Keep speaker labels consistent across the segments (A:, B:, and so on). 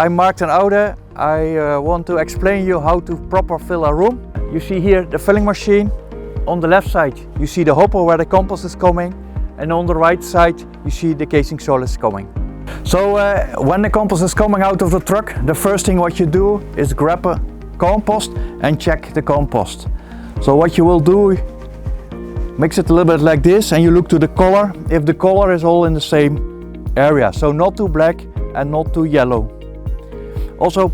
A: I'm Maarten Oude. I want to explain you how to proper fill a room. You see here the filling machine. On the left side you see the hopper where the compost is coming, and on the right side you see the casing soil is coming. So when the compost is coming out of the truck, the first thing what you do is grab a compost and check the compost. So what you will do, mix it a little bit like this, and you look to the color, if the color is all in the same area, so not too black and not too yellow. Also,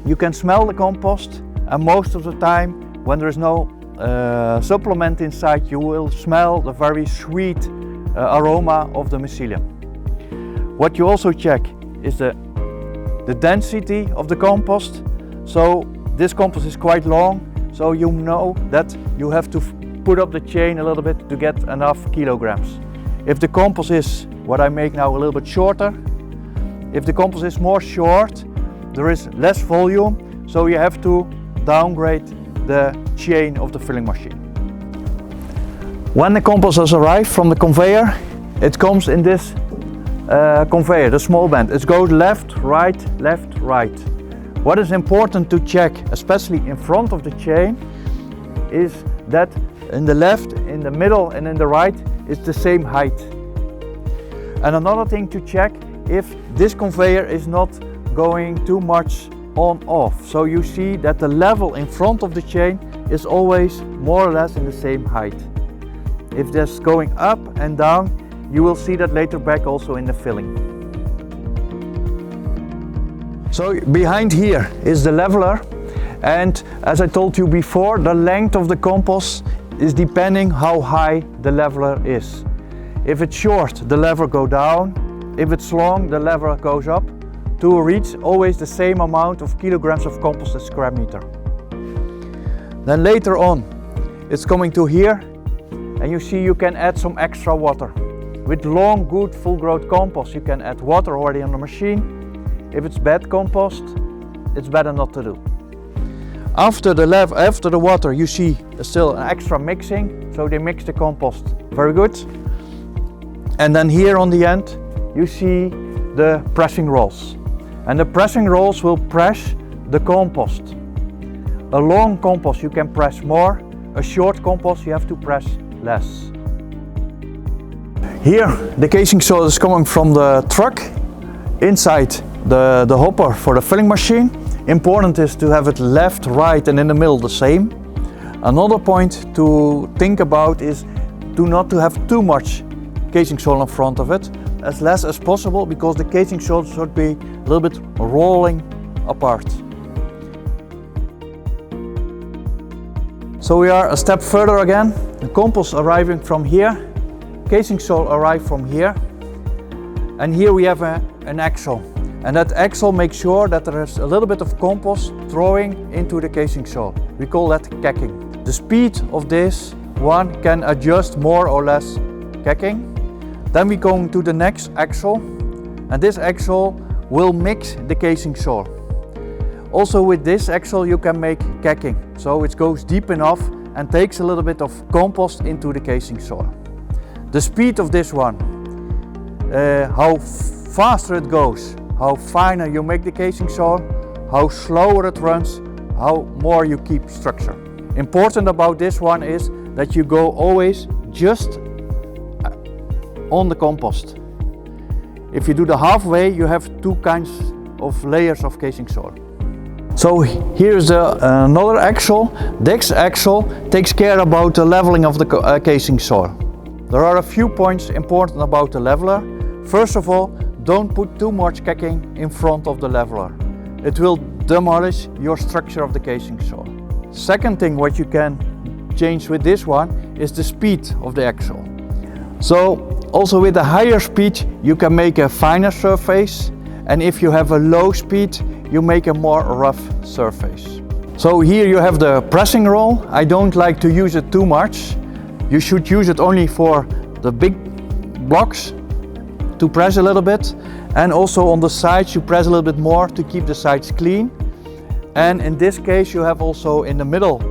A: you can smell the compost, and most of the time when there is no supplement inside, you will smell the very sweet aroma of the mycelium. What you also check is the density of the compost. So this compost is quite long, so you know that you have to put up the chain a little bit to get enough kilograms. If the compost is, what I make now, a little bit shorter, if the compost is more short, there is less volume, so you have to downgrade the chain of the filling machine. When the compost has arrived from the conveyor, it comes in this conveyor, the small band. It goes left, right, left, right. What is important to check, especially in front of the chain, is that in the left, in the middle and in the right is the same height. And another thing to check, if this conveyor is not going too much on off. So you see that the level in front of the chain is always more or less in the same height. If that's going up and down, you will see that later back also in the filling. So behind here is the leveler, and as I told you before, the length of the compost is depending how high the leveler is. If it's short, the lever goes down. If it's long, the lever goes up to reach always the same amount of kilograms of compost per square meter. Then later on, it's coming to here, and you see you can add some extra water. With long, good, full growth compost, you can add water already on the machine. If it's bad compost, it's better not to do. After the water, you see still an extra mixing, so they mix the compost very good. And then here on the end, you see the pressing rolls. And the pressing rolls will press the compost. A long compost you can press more, a short compost you have to press less. Here the casing soil is coming from the truck inside the hopper for the filling machine. Important is to have it left, right and in the middle the same. Another point to think about is not to have too much casing soil in front of it, as less as possible, because the casing soil should be a little bit rolling apart. So we are a step further again. The compost arriving from here, casing soil arrive from here, and here we have an axle. And that axle makes sure that there is a little bit of compost throwing into the casing soil. We call that cacking. The speed of this one can adjust more or less cacking. Then we go to the next axle, and this axle will mix the casing soil. Also with this axle you can make cacking, so it goes deep enough and takes a little bit of compost into the casing soil. The speed of this one, how faster it goes, how finer you make the casing soil, how slower it runs, how more you keep structure. Important about this one is that you go always just on the compost. If you do the halfway, you have two kinds of layers of casing soil. So here's another axle. This axle takes care about the leveling of the casing soil. There are a few points important about the leveler. First of all, don't put too much cacking in front of the leveler. It will demolish your structure of the casing soil. Second thing what you can change with this one is the speed of the axle. So also with a higher speed you can make a finer surface, and if you have a low speed you make a more rough surface. So here you have the pressing roll. I don't like to use it too much. You should use it only for the big blocks to press a little bit, and also on the sides you press a little bit more to keep the sides clean. And in this case you have also in the middle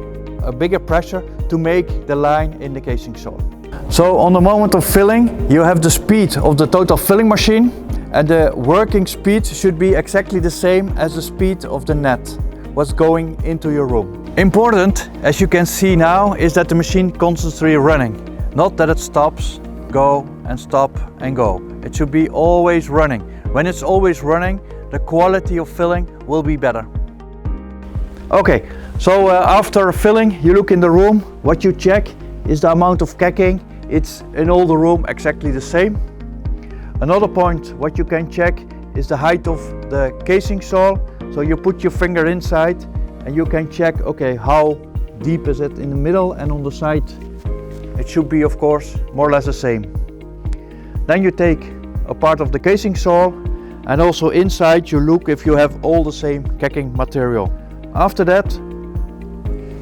A: a bigger pressure to make the line in the casing soil. So on the moment of filling you have the speed of the total filling machine, And the working speed should be exactly the same as the speed of the net, what's going into your room. Important, as you can see now, is that the machine constantly running, not that it stops, go and stop and go. It should be always running. When it's always running, the quality of filling will be better. Okay, so after filling, you look in the room. What you check is the amount of cacking. It's in all the room exactly the same. Another point what you can check is the height of the casing sole. So you put your finger inside and you can check, okay, how deep is it in the middle and on the side. It should be, of course, more or less the same. Then you take a part of the casing sole and also inside you look if you have all the same cacking material. After that,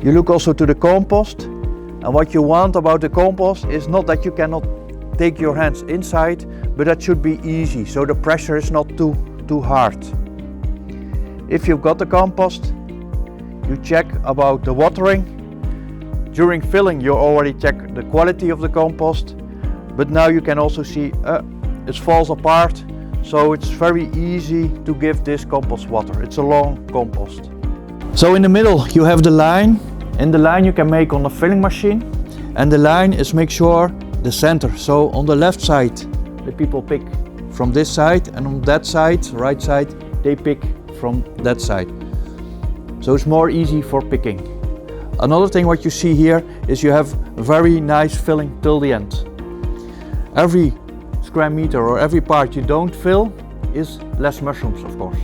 A: you look also to the compost. And what you want about the compost is not that you cannot take your hands inside, but that should be easy, so the pressure is not too hard. If you've got the compost, you check about the watering. During filling you already check the quality of the compost, but now you can also see it falls apart, so it's very easy to give this compost water. It's a long compost. So in the middle you have the line. In the line you can make on the filling machine, and the line is make sure the center. So on the left side the people pick from this side, and on that side, right side, they pick from that side. So it's more easy for picking. Another thing what you see here is you have very nice filling till the end. Every square meter or every part you don't fill is less mushrooms, of course.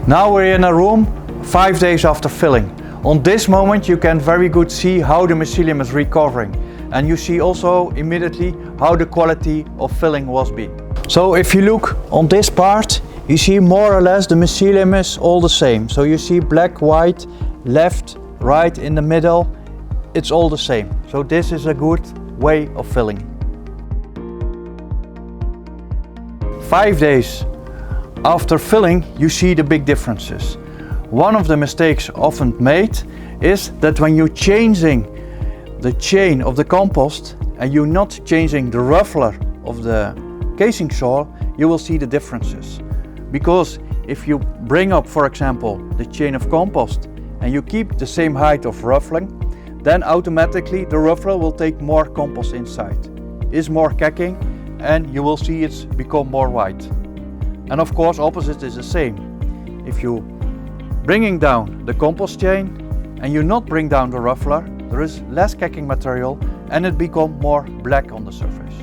A: Now we're in a room 5 days after filling. On this moment you can very good see how the mycelium is recovering, and you see also immediately how the quality of filling was being. So if you look on this part, you see more or less the mycelium is all the same. So you see black, white, left, right, in the middle, it's all the same. So this is a good way of filling. 5 days after filling you see the big differences. One of the mistakes often made is that when you're changing the chain of the compost and you're not changing the ruffler of the casing sole, you will see the differences. Because if you bring up, for example, the chain of compost and you keep the same height of ruffling, then automatically the ruffler will take more compost inside, is more cacking, and you will see it's become more white. And of course opposite is the same. If you bringing down the compost chain and you not bring down the ruffler, there is less cacking material and it becomes more black on the surface.